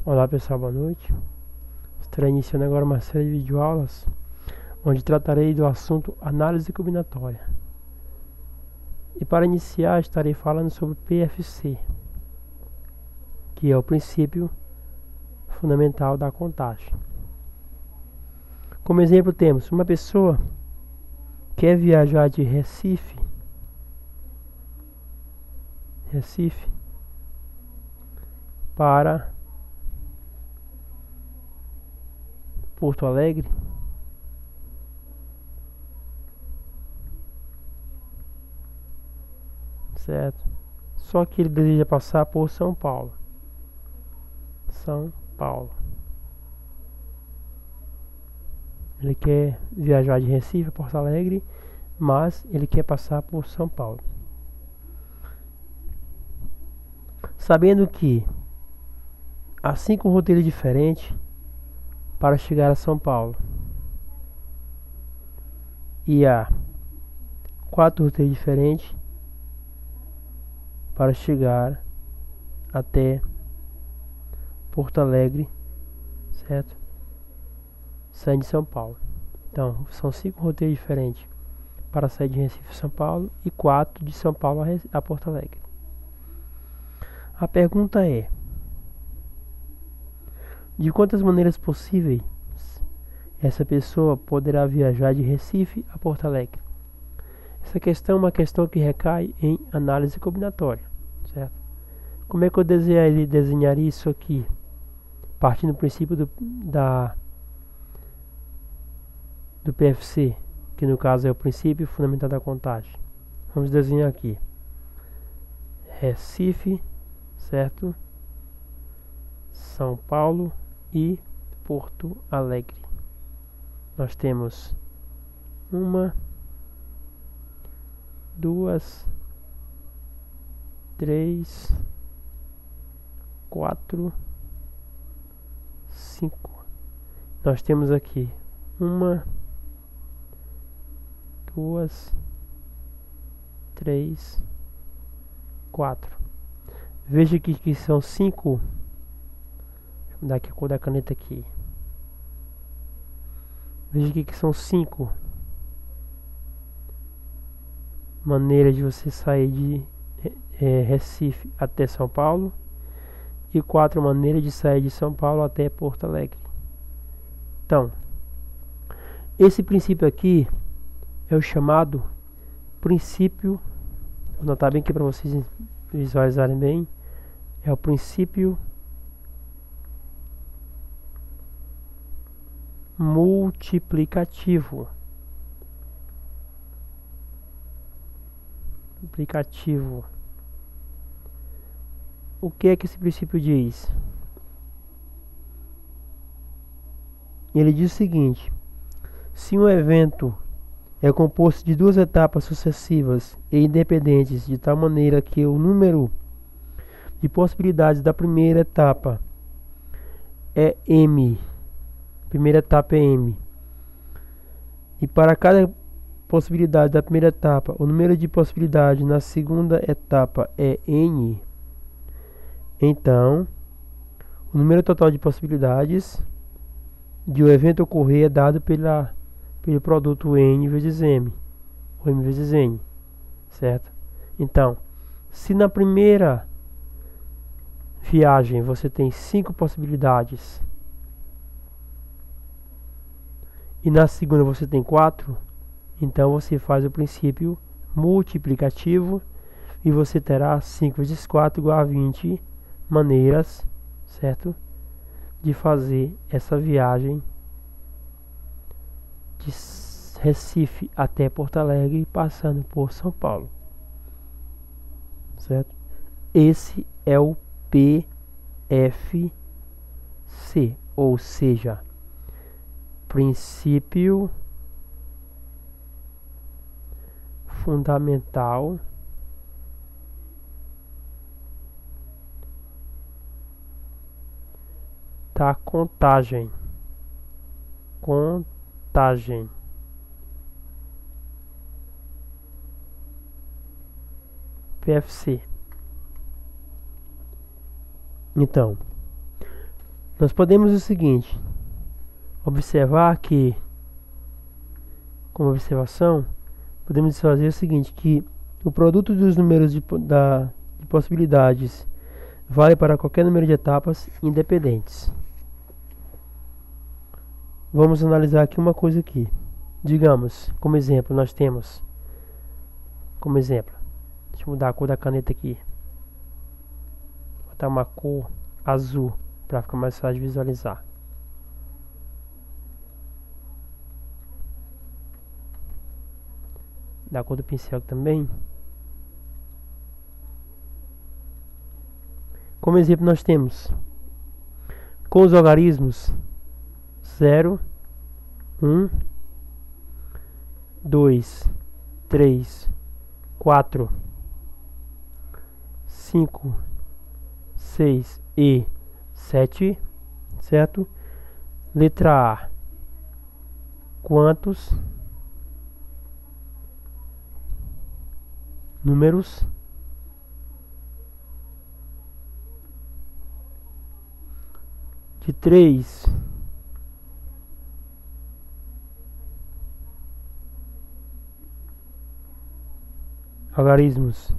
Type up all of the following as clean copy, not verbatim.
Olá pessoal, boa noite. Estarei iniciando agora uma série de videoaulas onde tratarei do assunto análise combinatória. E para iniciar estarei falando sobre PFC, que é o princípio fundamental da contagem. Como exemplo temos uma pessoa que quer viajar de Recife para Porto Alegre, certo? Só que ele deseja passar por São Paulo. Ele quer viajar de Recife a Porto Alegre, mas ele quer passar por São Paulo. Sabendo que há 5 roteiros diferentes para chegar a São Paulo e há 4 roteiros diferentes para chegar até Porto Alegre, certo? Saindo de São Paulo. Então, são 5 roteiros diferentes para sair de Recife a São Paulo e 4 de São Paulo a Porto Alegre. A pergunta é: de quantas maneiras possíveis essa pessoa poderá viajar de Recife a Porto Alegre? Essa questão é uma questão que recai em análise combinatória, certo? Como é que eu desenharia isso aqui? Partindo do princípio do PFC, que no caso é o princípio fundamental da contagem. Vamos desenhar aqui Recife, certo? São Paulo e Porto Alegre. Nós temos 1, 2, 3, 4, 5. Nós temos aqui 1, 2, 3, 4. Veja que são 5. Deixa eu dar aqui a cor da caneta aqui. Veja que são 5 maneiras de você sair de Recife até São Paulo e 4 maneiras de sair de São Paulo até Porto Alegre. Então, esse princípio aqui é o chamado princípio, vou anotar bem aqui para vocês visualizarem bem, é o princípio multiplicativo. O que é que esse princípio diz? Ele diz o seguinte: se um evento é composto de 2 etapas sucessivas e independentes, de tal maneira que o número de possibilidades da primeira etapa é m, e para cada possibilidade da primeira etapa, o número de possibilidades na segunda etapa é n, então o número total de possibilidades de o evento ocorrer é dado pelo produto n vezes m, ou m vezes n, certo? Então, se na primeira viagem você tem 5 possibilidades e na segunda você tem 4, então você faz o princípio multiplicativo e você terá 5 vezes 4 igual a 20 maneiras, certo? De fazer essa viagem de Recife até Porto Alegre, passando por São Paulo, certo? Esse é o PFC, ou seja, princípio fundamental da contagem. PFC. Então, Nós podemos o seguinte, observar que, como observação, podemos fazer o seguinte, que o produto dos números de possibilidades vale para qualquer número de etapas independentes. Vamos analisar aqui uma coisa aqui. Digamos, como exemplo, nós temos, como exemplo, deixa eu mudar a cor da caneta aqui. Vou botar uma cor azul para ficar mais fácil de visualizar. Da cor do pincel também. Como exemplo, nós temos com os algarismos 0, 1, 2, 3, 4, 5, 6 e 7, certo? Letra A. Quantos números de 3 algarismos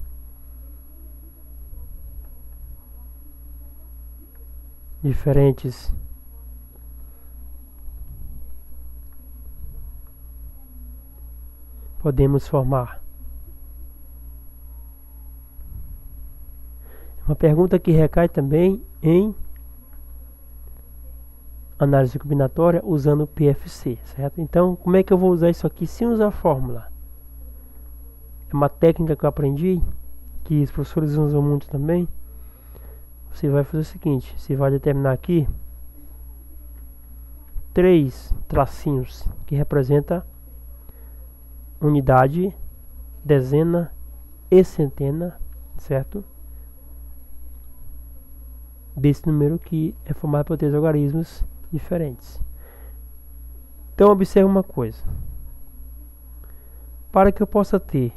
diferentes podemos formar? Uma pergunta que recai também em análise combinatória usando o PFC, certo? Então, como é que eu vou usar isso aqui sem usar a fórmula? É uma técnica que eu aprendi, que os professores usam muito também. Você vai fazer o seguinte, você vai determinar aqui 3 tracinhos que representa unidade, dezena e centena, certo? Desse número que é formado por 3 algarismos diferentes. Então observe uma coisa. Para que eu possa ter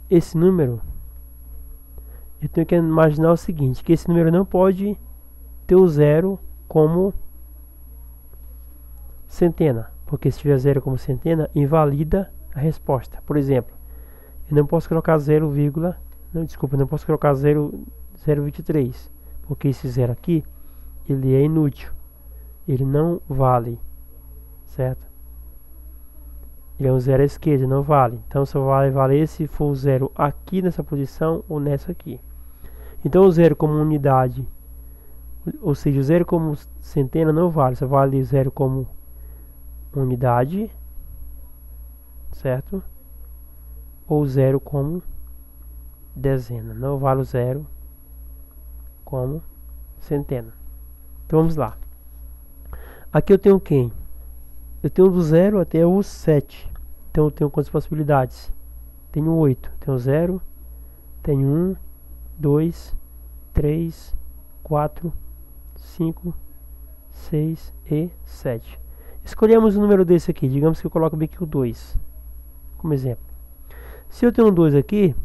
esse número, eu tenho que imaginar o seguinte, que esse número não pode ter o 0 como centena, porque se tiver 0 como centena, invalida a resposta. Por exemplo, eu não posso colocar 0,23, porque esse 0 aqui, ele é inútil, ele não vale, certo? Ele é um 0 à esquerda, não vale. Então só vai valer se for o 0 aqui nessa posição ou nessa aqui. Então o 0 como unidade, ou seja, o 0 como centena não vale, só vale 0 como unidade, certo? Ou 0 como dezena, não vale o 0 como centena. Então vamos lá. Aqui eu tenho quem? Eu tenho do 0 até o 7. Então eu tenho quantas possibilidades? Tenho 8. Tenho 0, tenho 1, 2, 3, 4, 5, 6 e 7. Escolhemos o número desse aqui. Digamos que eu coloco bem aqui o 2 como exemplo. Se eu tenho um 2 aqui,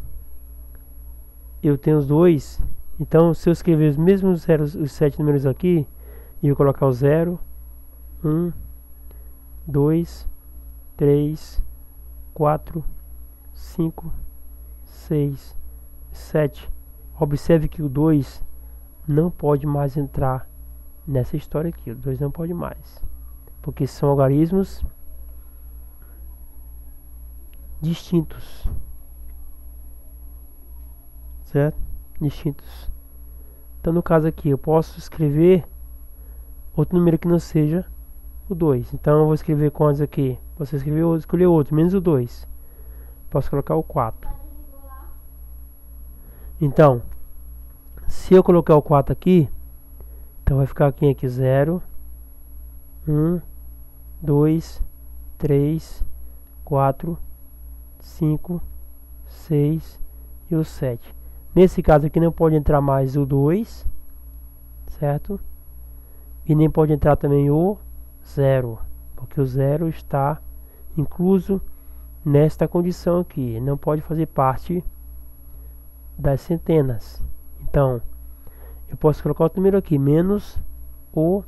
eu tenho os 2. Então se eu escrever os mesmos os 7 números aqui, e eu colocar o 0, 1, 2, 3, 4, 5, 6, 7. Observe que o 2 não pode mais entrar nessa história aqui. O 2 não pode mais, porque são algarismos distintos, certo? Distintos. Então no caso aqui eu posso escrever outro número que não seja o 2. Então eu vou escrever quantos aqui? Posso escolher outro, menos o 2. Posso colocar o 4. Então, se eu colocar o 4 aqui, então vai ficar quem aqui? 0, 1, 2, 3, 4, 5, 6 e o 7. Nesse caso aqui não pode entrar mais o 2, certo? E nem pode entrar também o 0, porque o 0 está incluso nesta condição aqui, não pode fazer parte das centenas. Então, eu posso colocar outro número aqui, menos o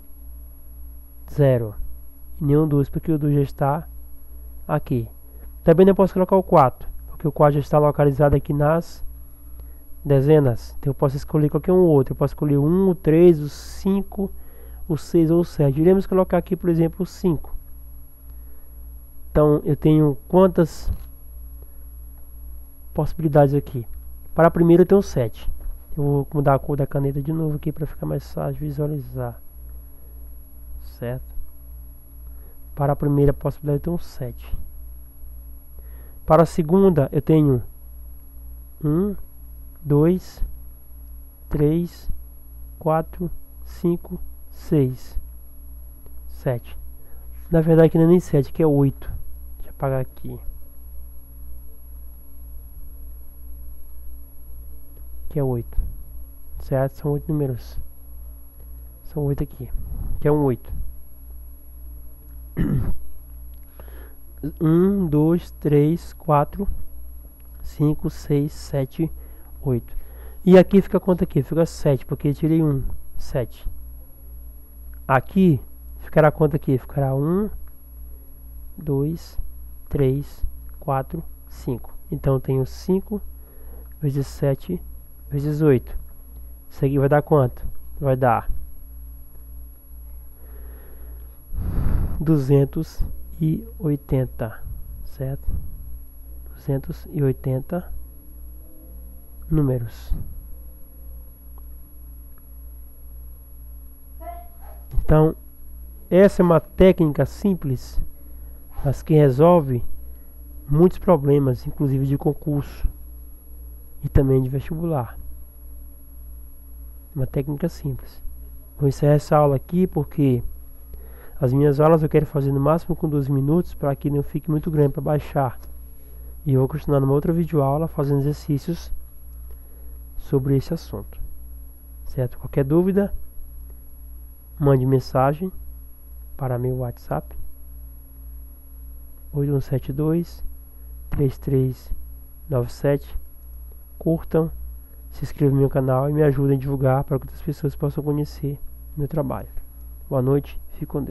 0. Nenhum 2, porque o 2 já está aqui. Também não posso colocar o 4, porque o 4 já está localizado aqui nas dezenas. Então eu posso escolher qualquer um outro. Eu posso escolher o 1, o 3, o 5, o 6 ou o 7. Iremos colocar aqui, por exemplo, o 5. Então eu tenho quantas possibilidades aqui? Para a primeira eu tenho 7. Eu vou mudar a cor da caneta de novo aqui para ficar mais fácil de visualizar. Certo? Para a primeira possibilidade eu tenho 7. Para a segunda eu tenho 1, 2, 3, 4, 5, 6, 7. Na verdade aqui não é nem 7, aqui é 8. Deixa eu apagar aqui. Aqui é 8. Certo? São 8 números. São 8 aqui. Aqui é um 8. 1, 2, 3, 4, 5, 6, 7, 8. E aqui fica quanto aqui? Fica 7, porque eu tirei 1. 7. Aqui ficará quanto aqui? Ficará 1, 2, 3, 4, 5. Então eu tenho 5 vezes 7 vezes 8. Isso aqui vai dar quanto? Vai dar 280, certo? 280 números. Então, essa é uma técnica simples, mas que resolve muitos problemas, inclusive de concurso e também de vestibular. Uma técnica simples. Vou encerrar essa aula aqui porque as minhas aulas eu quero fazer no máximo com 12 minutos para que não fique muito grande para baixar. E eu vou continuar numa outra videoaula fazendo exercícios sobre esse assunto. Certo? Qualquer dúvida, mande mensagem para meu WhatsApp 8172 3397. Curtam, se inscrevam no meu canal e me ajudem a divulgar para que outras pessoas possam conhecer meu trabalho. Boa noite, fique com Deus.